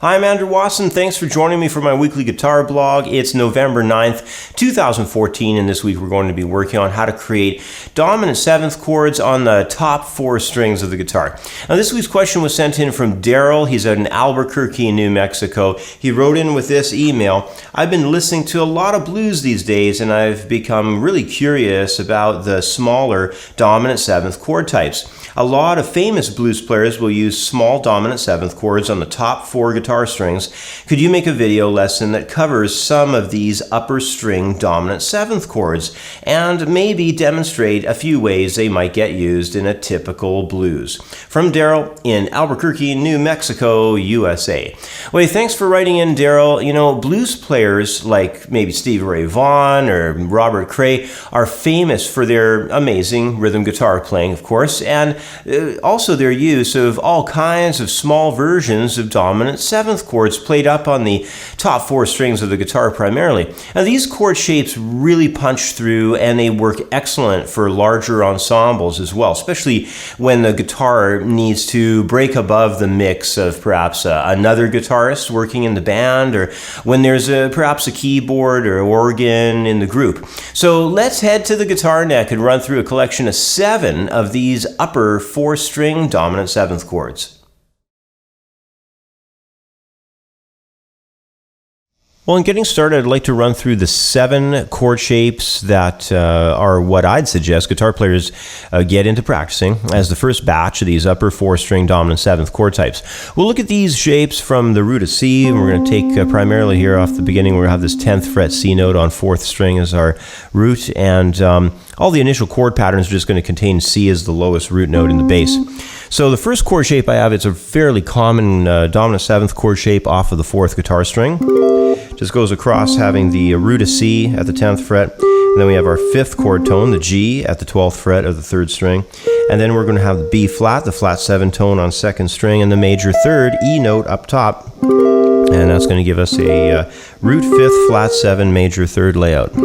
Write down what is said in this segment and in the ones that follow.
Hi, I'm Andrew Wasson. Thanks for joining me for my weekly guitar blog. It's November 9th, 2014, and this week we're going to be working on how to create dominant 7th chords on the top 4 strings of the guitar. Now, this week's question was sent in from Darryl. He's out in Albuquerque, New Mexico. He wrote in with this email: I've been listening to a lot of blues these days, and I've become really curious about the smaller dominant 7th chord types. A lot of famous blues players will use small dominant 7th chords on the top 4 guitar strings. Could you make a video lesson that covers some of these upper string dominant 7th chords and maybe demonstrate a few ways they might get used in a typical blues? From Darryl in Albuquerque, New Mexico, USA. Well, thanks for writing in, Darryl. You know, blues players like maybe Stevie Vaughn or Robert Cray are famous for their amazing rhythm guitar playing, of course, and also their use of all kinds of small versions of dominant 7th chords played up on the top 4 strings of the guitar primarily. Now, these chord shapes really punch through, and they work excellent for larger ensembles as well, especially when the guitar needs to break above the mix of perhaps another guitarist working in the band, or when there's perhaps a keyboard or organ in the group. So let's head to the guitar neck and run through a collection of 7 of these upper 4-string dominant 7th chords. Well, in getting started, I'd like to run through the 7 chord shapes that are what I'd suggest guitar players get into practicing as the first batch of these upper 4-string dominant 7th chord types. We'll look at these shapes from the root of C, and we're going to take primarily here off the beginning. We're going to have this 10th fret C note on 4th string as our root, and all the initial chord patterns are just going to contain C as the lowest root note in the bass. So the first chord shape I have, it's a fairly common dominant 7th chord shape off of the 4th guitar string. Just goes across having the root of C at the 10th fret, and then we have our 5th chord tone, the G, at the 12th fret of the 3rd string, and then we're going to have the B flat, the flat 7 tone on 2nd string, and the major 3rd E note up top, and that's going to give us a root 5th flat 7 major 3rd layout.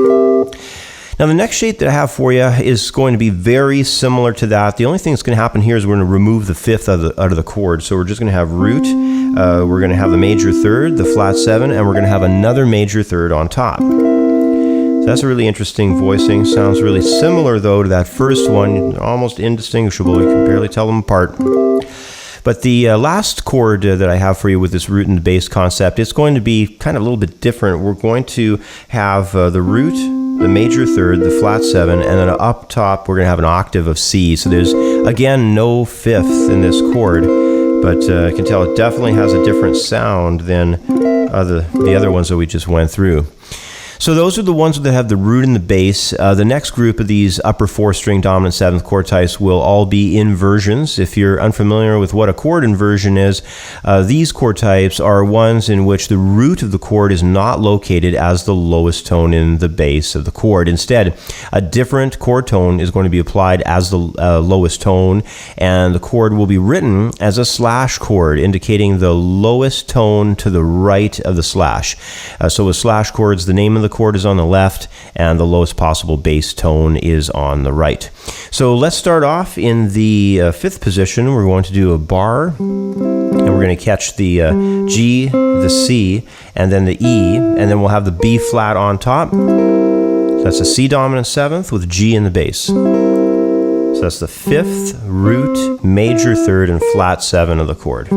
Now, the next shape that I have for you is going to be very similar to that. The only thing that's going to happen here is we're going to remove the 5th out of the chord. So we're just going to have root, we're going to have the major 3rd, the flat 7, and we're going to have another major 3rd on top. So that's a really interesting voicing. Sounds really similar, though, to that first one. Almost indistinguishable. You can barely tell them apart. But the last chord that I have for you with this root and the bass concept, it's going to be kind of a little bit different. We're going to have the root, the major 3rd, the flat 7, and then up top we're going to have an octave of C. So there's, again, no 5th in this chord, but I can tell it definitely has a different sound than the other ones that we just went through. So those are the ones that have the root and the bass. The next group of these upper 4-string dominant 7th chord types will all be inversions. If you're unfamiliar with what a chord inversion is, these chord types are ones in which the root of the chord is not located as the lowest tone in the bass of the chord. Instead, a different chord tone is going to be applied as the lowest tone, and the chord will be written as a slash chord, indicating the lowest tone to the right of the slash. So with slash chords, the name of the chord is on the left, and the lowest possible bass tone is on the right. So let's start off in the 5th position. We're going to do a bar, and we're going to catch the G, the C, and then the E, and then we'll have the B flat on top. So that's a C dominant 7th with G in the bass. So that's the 5th, root, major 3rd, and flat 7 of the chord.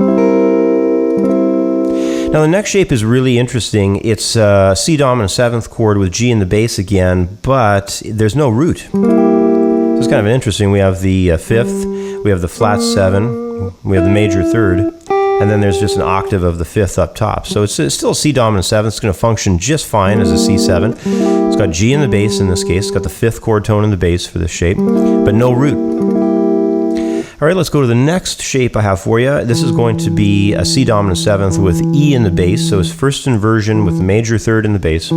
Now, the next shape is really interesting. It's a C dominant 7th chord with G in the bass again, but there's no root. So it's kind of interesting. We have the 5th, we have the flat 7, we have the major 3rd, and then there's just an octave of the 5th up top. So it's still a C dominant 7th. It's going to function just fine as a C7. It's got G in the bass in this case. It's got the 5th chord tone in the bass for this shape, but no root. All right, let's go to the next shape I have for you. This is going to be a C dominant 7th with E in the bass. So it's first inversion with the major 3rd in the bass.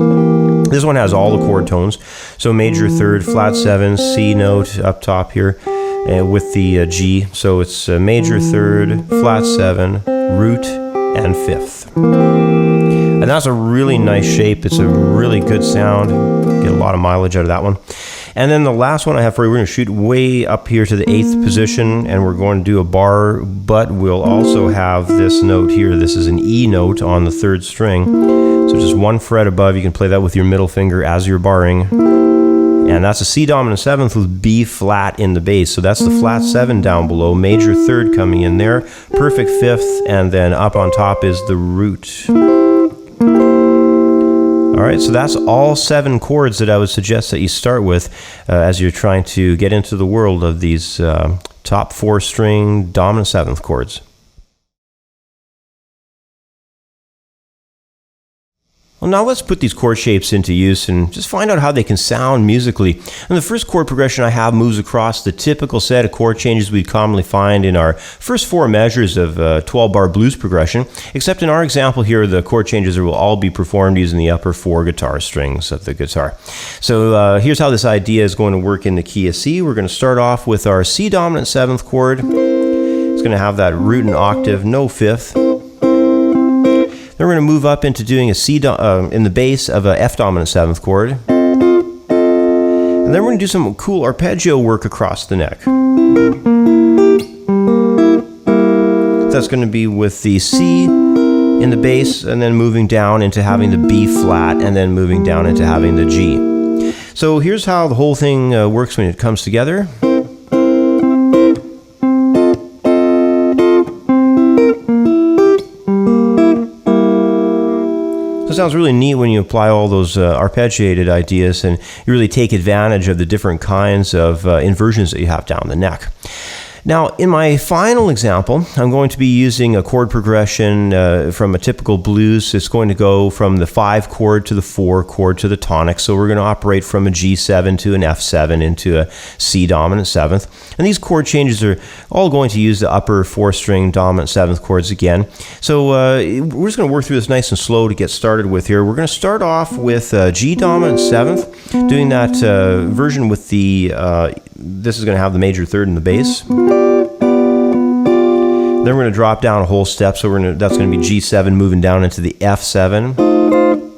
This one has all the chord tones. So major 3rd, flat 7, C note up top here with the G. So it's major 3rd, flat 7, root, and 5th. And that's a really nice shape. It's a really good sound. Get a lot of mileage out of that one. And then the last one I have for you, we're going to shoot way up here to the 8th position, and we're going to do a bar, but we'll also have this note here. This is an E note on the 3rd string. So just 1 fret above. You can play that with your middle finger as you're barring. And that's a C dominant 7th with B flat in the bass. So that's the flat 7 down below, major 3rd coming in there, perfect 5th, and then up on top is the root. All right, so that's all 7 chords that I would suggest that you start with as you're trying to get into the world of these top 4-string dominant 7th chords. Well, now let's put these chord shapes into use and just find out how they can sound musically. And the first chord progression I have moves across the typical set of chord changes we'd commonly find in our first 4 measures of 12-bar blues progression, except in our example here, the chord changes will all be performed using the upper 4 guitar strings of the guitar. So here's how this idea is going to work in the key of C. We're going to start off with our C dominant 7th chord. It's going to have that root and octave, no 5th. Then we're going to move up into doing a C in the bass of a F dominant 7th chord. And then we're going to do some cool arpeggio work across the neck. That's going to be with the C in the bass, and then moving down into having the B flat, and then moving down into having the G. So here's how the whole thing works when it comes together. It sounds really neat when you apply all those arpeggiated ideas and you really take advantage of the different kinds of inversions that you have down the neck. Now, in my final example, I'm going to be using a chord progression from a typical blues. It's going to go from the 5 chord to the 4 chord to the tonic. So we're going to operate from a G7 to an F7 into a C dominant 7th. And these chord changes are all going to use the upper 4-string dominant 7th chords again. So we're just going to work through this nice and slow to get started with here. We're going to start off with G dominant 7th, doing that version with the, this is going to have the major 3rd in the bass. Then we're going to drop down a whole step, so that's going to be G7 moving down into the F7.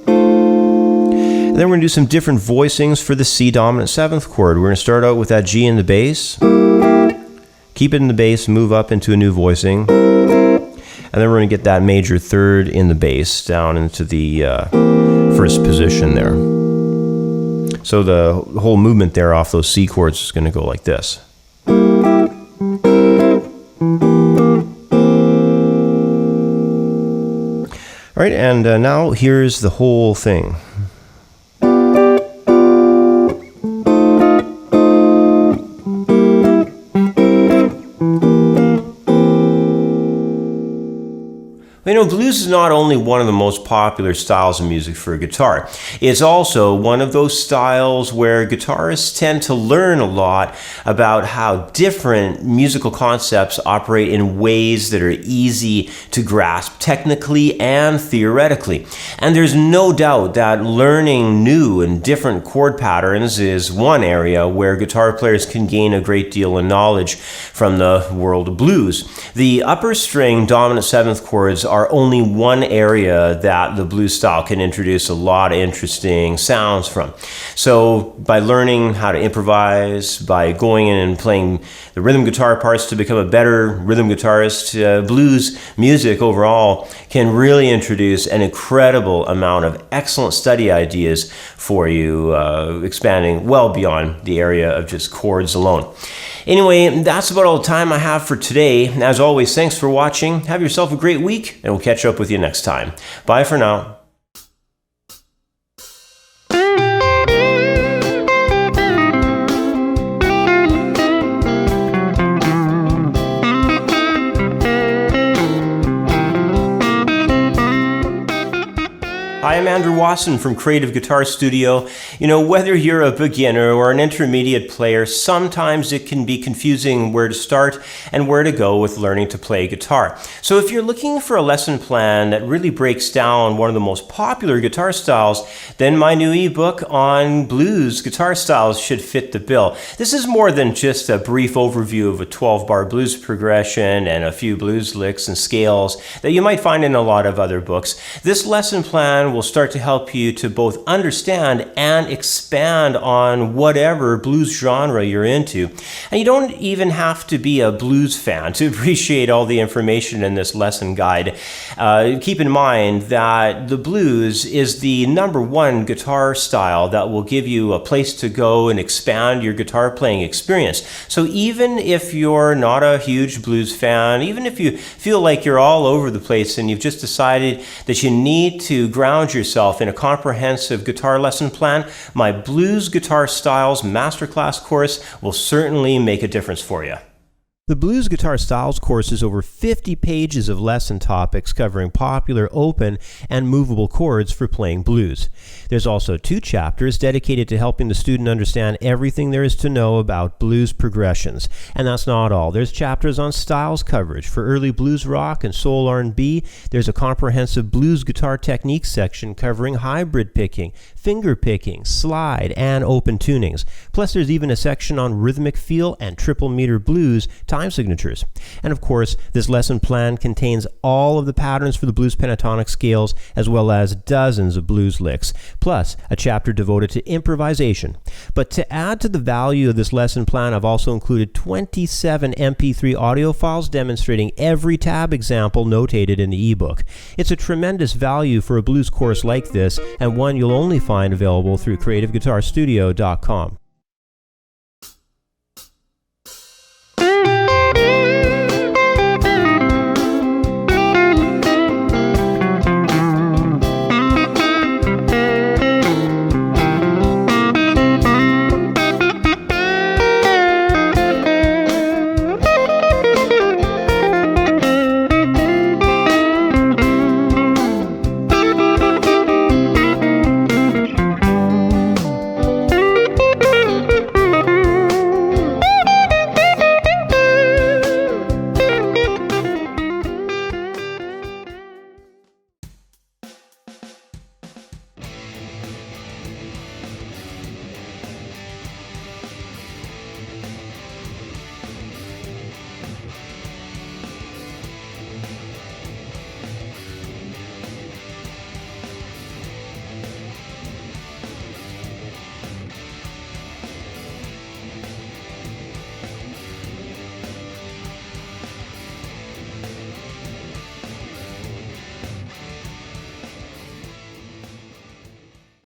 And then we're going to do some different voicings for the C dominant 7th chord. We're going to start out with that G in the bass, keep it in the bass, move up into a new voicing, and then we're going to get that major 3rd in the bass down into the 1st position there. So the whole movement there off those C chords is going to go like this. All right, and now here's the whole thing. You know, blues is not only one of the most popular styles of music for guitar, it's also one of those styles where guitarists tend to learn a lot about how different musical concepts operate in ways that are easy to grasp technically and theoretically. And there's no doubt that learning new and different chord patterns is one area where guitar players can gain a great deal of knowledge from the world of blues. The upper string dominant 7th chords are only one area that the blues style can introduce a lot of interesting sounds from. So by learning how to improvise, by going in and playing the rhythm guitar parts to become a better rhythm guitarist, blues music overall can really introduce an incredible amount of excellent study ideas for you, expanding well beyond the area of just chords alone. Anyway, that's about all the time I have for today. As always, thanks for watching. Have yourself a great week, and we'll catch up with you next time. Bye for now. Hi, I'm Andrew Wasson from Creative Guitar Studio. You know, whether you're a beginner or an intermediate player, sometimes it can be confusing where to start and where to go with learning to play guitar. So if you're looking for a lesson plan that really breaks down one of the most popular guitar styles, then my new ebook on blues guitar styles should fit the bill. This is more than just a brief overview of a 12-bar blues progression and a few blues licks and scales that you might find in a lot of other books. This lesson plan plan will start to help you to both understand and expand on whatever blues genre you're into. And you don't even have to be a blues fan to appreciate all the information in this lesson guide. Keep in mind that the blues is the #1 guitar style that will give you a place to go and expand your guitar playing experience. So even if you're not a huge blues fan, even if you feel like you're all over the place and you've just decided that you need to ground yourself in a comprehensive guitar lesson plan, my Blues Guitar Styles Masterclass course will certainly make a difference for you. The Blues Guitar Styles course is over 50 pages of lesson topics covering popular open and movable chords for playing blues. There's also 2 chapters dedicated to helping the student understand everything there is to know about blues progressions. And that's not all. There's chapters on styles coverage for early blues rock and soul R&B. There's a comprehensive blues guitar techniques section covering hybrid picking, finger picking, slide, and open tunings. Plus there's even a section on rhythmic feel and triple meter blues time signatures. And of course, this lesson plan contains all of the patterns for the blues pentatonic scales, as well as dozens of blues licks, plus a chapter devoted to improvisation. But to add to the value of this lesson plan, I've also included 27 MP3 audio files demonstrating every tab example notated in the ebook. It's a tremendous value for a blues course like this, and one you'll only find available through CreativeGuitarStudio.com.